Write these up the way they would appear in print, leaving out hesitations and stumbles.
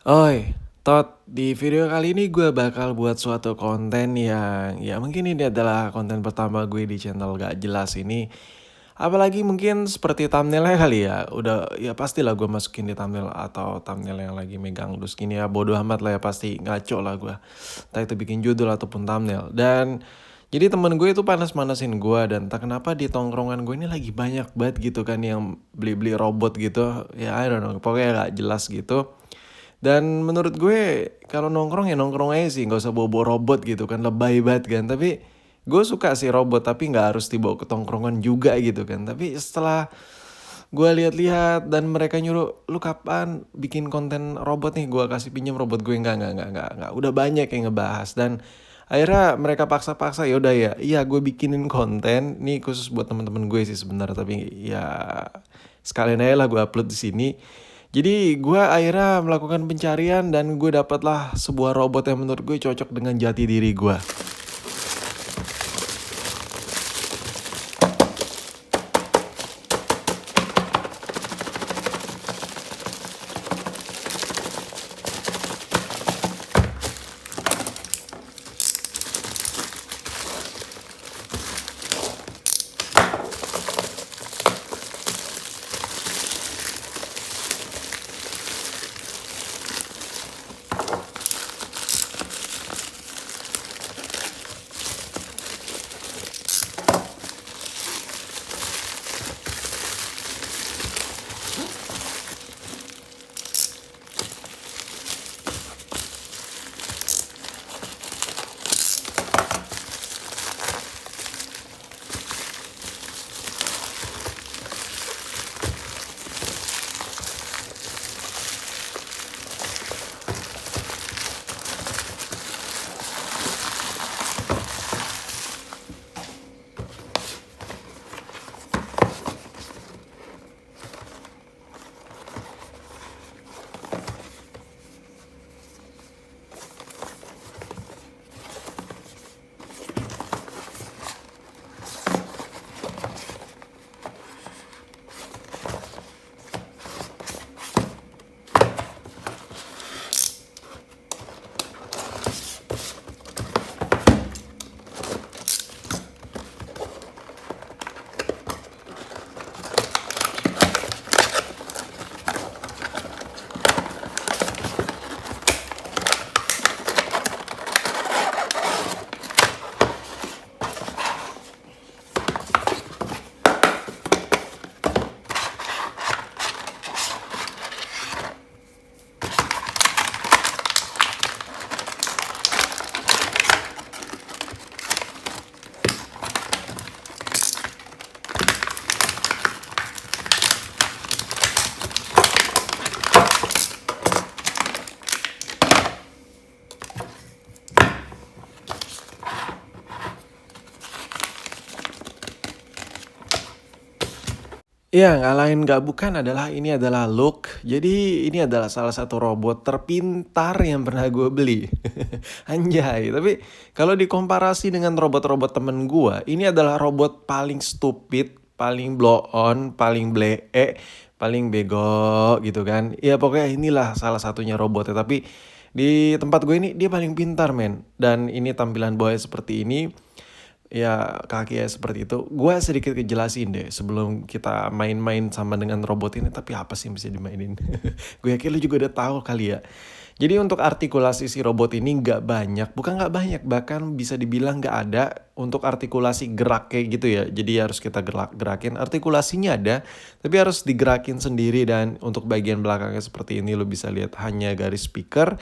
Oi, di video kali ini gue bakal buat suatu konten yang ya mungkin ini adalah konten pertama gue di channel gak jelas ini. Apalagi mungkin seperti thumbnailnya kali ya, udah ya pastilah gue masukin di thumbnail atau thumbnail yang lagi megang dus gini ya, bodo amat lah ya, pasti ngaco lah gue. Entah itu bikin judul ataupun thumbnail. Dan jadi temen gue itu panas-manasin gue, dan tak kenapa di tongkrongan gue ini lagi banyak banget gitu kan yang beli-beli robot gitu. Ya I don't know, pokoknya gak jelas gitu. Dan menurut gue kalau nongkrong ya nongkrong aja sih, nggak usah bawa-bawa robot gitu kan, lebay banget kan. Tapi gue suka sih robot, tapi nggak harus dibawa ke tongkrongan juga gitu kan. Tapi setelah gue lihat-lihat dan mereka nyuruh, lu kapan bikin konten robot nih, gue kasih pinjam robot gue. Nggak, udah banyak yang ngebahas. Dan akhirnya mereka paksa-paksa, ya udah ya iya gue bikinin konten nih khusus buat teman-teman gue sih sebenarnya, tapi ya sekalian aja lah gue upload di sini. Jadi gue akhirnya melakukan pencarian dan gue dapatlah sebuah robot yang menurut gue cocok dengan jati diri gue. Iya, nggak lain nggak bukan adalah ini adalah Look. Jadi ini adalah salah satu robot terpintar yang pernah gue beli. Anjay, tapi kalau dikomparasi dengan robot-robot temen gue, ini adalah robot paling stupid, paling blow on, paling blee, paling bego gitu kan. Ya pokoknya inilah salah satunya robotnya. Tapi di tempat gue ini dia paling pintar men. Dan ini tampilan bawahnya seperti ini. Ya kaki ya seperti itu. Gua sedikit kejelasin deh sebelum kita main-main sama dengan robot ini. Tapi apa sih yang bisa dimainin? Gue yakin lu juga udah tahu kali ya. Jadi untuk artikulasi si robot ini nggak banyak, bukan nggak banyak, bahkan bisa dibilang nggak ada untuk artikulasi gerak kayak gitu ya. Jadi harus kita gerakin. Artikulasinya ada, tapi harus digerakin sendiri. Dan untuk bagian belakangnya seperti ini, lu bisa lihat hanya garis speaker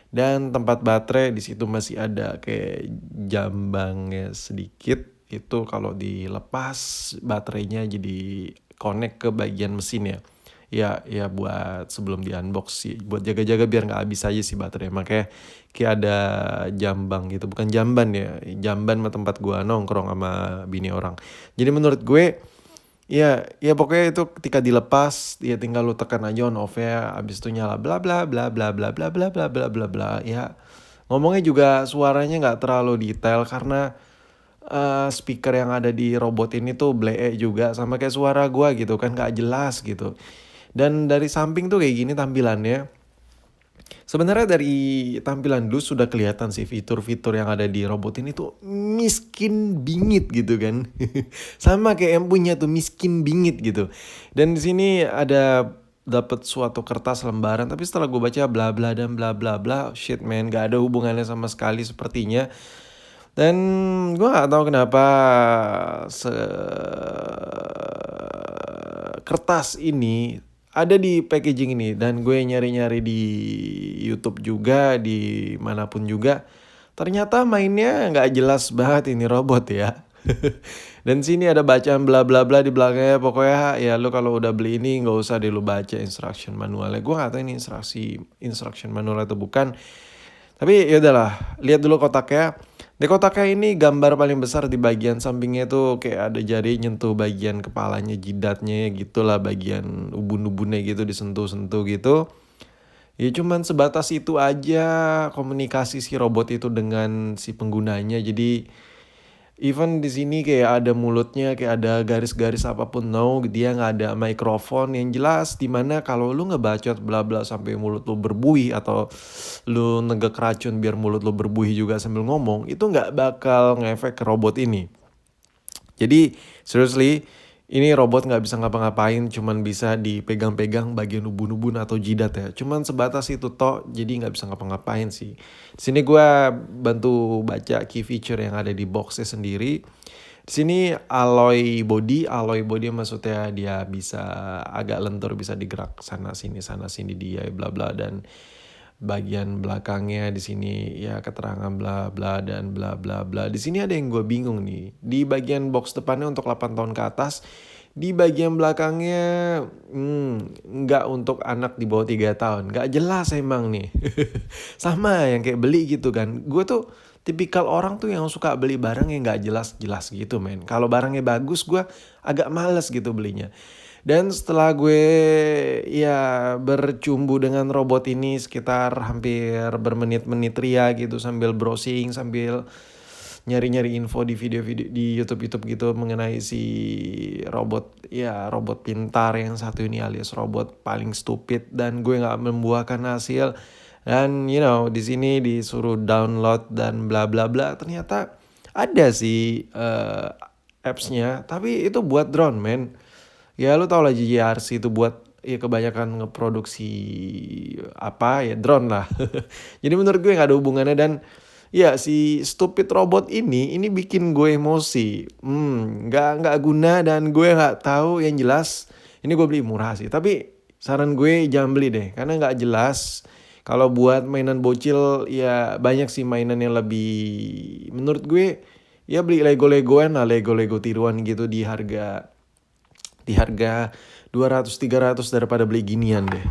dan tempat baterai. Di situ masih ada kayak jambangnya sedikit. Itu kalau dilepas baterainya jadi connect ke bagian mesin ya. Ya buat sebelum di unbox sih, buat jaga-jaga biar nggak habis aja sih baterai. Makanya kayak ada jambang gitu, bukan jamban ya. Jamban mah tempat gua nongkrong sama bini orang. Jadi menurut gue, ya pokoknya itu ketika dilepas, ya tinggal lu tekan aja on off ya, abis itu nyala bla bla bla bla bla bla bla bla bla bla bla. Ya ngomongnya juga suaranya nggak terlalu detail karena speaker yang ada di robot ini tuh blee juga sama kayak suara gua gitu kan, nggak jelas gitu. Dan dari samping tuh kayak gini tampilannya. Sebenarnya dari tampilan dulu sudah kelihatan sih fitur-fitur yang ada di robot ini tuh miskin bingit gitu kan. Sama kayak yang punya tuh miskin bingit gitu. Dan di sini ada dapat suatu kertas lembaran, tapi setelah gue baca bla bla dan bla bla bla, shit man, gak ada hubungannya sama sekali sepertinya. Dan gue gak tahu kenapa kertas ini ada di packaging ini, dan gue nyari-nyari di YouTube juga, di manapun juga, ternyata mainnya nggak jelas banget ini robot ya. Dan sini ada bacaan bla bla bla di belakangnya, pokoknya ya lu kalau udah beli ini nggak usah deh lu baca instruction manualnya. Gue nggak tahu ini instruction manual atau bukan. Tapi ya udahlah, lihat dulu kotaknya. Di kotaknya ini gambar paling besar di bagian sampingnya tuh kayak ada jari nyentuh bagian kepalanya, jidatnya gitulah, bagian ubun-ubunnya gitu disentuh-sentuh gitu. Ya cuman sebatas itu aja komunikasi si robot itu dengan si penggunanya. Jadi even di sini kayak ada mulutnya, kayak ada garis-garis apapun, no, dia nggak ada mikrofon yang jelas. Dimana kalau lu ngebacot bla bla sampai mulut lu berbuih, atau lu negek racun biar mulut lu berbuih juga sambil ngomong, itu nggak bakal ngefek ke robot ini. Jadi seriously, ini robot nggak bisa ngapa-ngapain, cuman bisa dipegang-pegang bagian ubun-ubun atau jidat ya. Cuman sebatas itu toh, jadi nggak bisa ngapa-ngapain sih. Di sini gue bantu baca key feature yang ada di boxnya sendiri. Di sini alloy body maksudnya dia bisa agak lentur, bisa digerak sana sini dia bla bla, dan bagian belakangnya di sini ya keterangan bla bla dan bla bla bla. Di sini ada yang gue bingung nih. Di bagian box depannya untuk 8 tahun ke atas, di bagian belakangnya nggak untuk anak di bawah 3 tahun. Nggak jelas emang nih. Sama yang kayak beli gitu kan. Gue tuh tipikal orang tuh yang suka beli barang yang nggak jelas-jelas gitu men. Kalau barangnya bagus gue agak males gitu belinya. Dan setelah gue ya bercumbu dengan robot ini sekitar hampir bermenit-menit ria gitu, sambil browsing, sambil nyari-nyari info di video-video di YouTube gitu mengenai si robot, ya robot pintar yang satu ini alias robot paling stupid, dan gue nggak membuahkan hasil. Dan di sini disuruh download dan bla bla bla, ternyata ada sih apps-nya, tapi itu buat drone men. Ya lu tau lah JRC itu buat ya kebanyakan ngeproduksi apa ya, drone lah. Jadi menurut gue nggak ada hubungannya, dan ya si stupid robot ini bikin gue emosi. Nggak guna, dan gue nggak tahu yang jelas. Ini gue beli murah sih, tapi saran gue jangan beli deh karena nggak jelas. Kalau buat mainan bocil ya banyak sih mainan yang lebih, menurut gue ya beli Lego-Legoan lah, Lego tiruan gitu di harga 200-300 daripada beli ginian deh.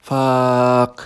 Fuck.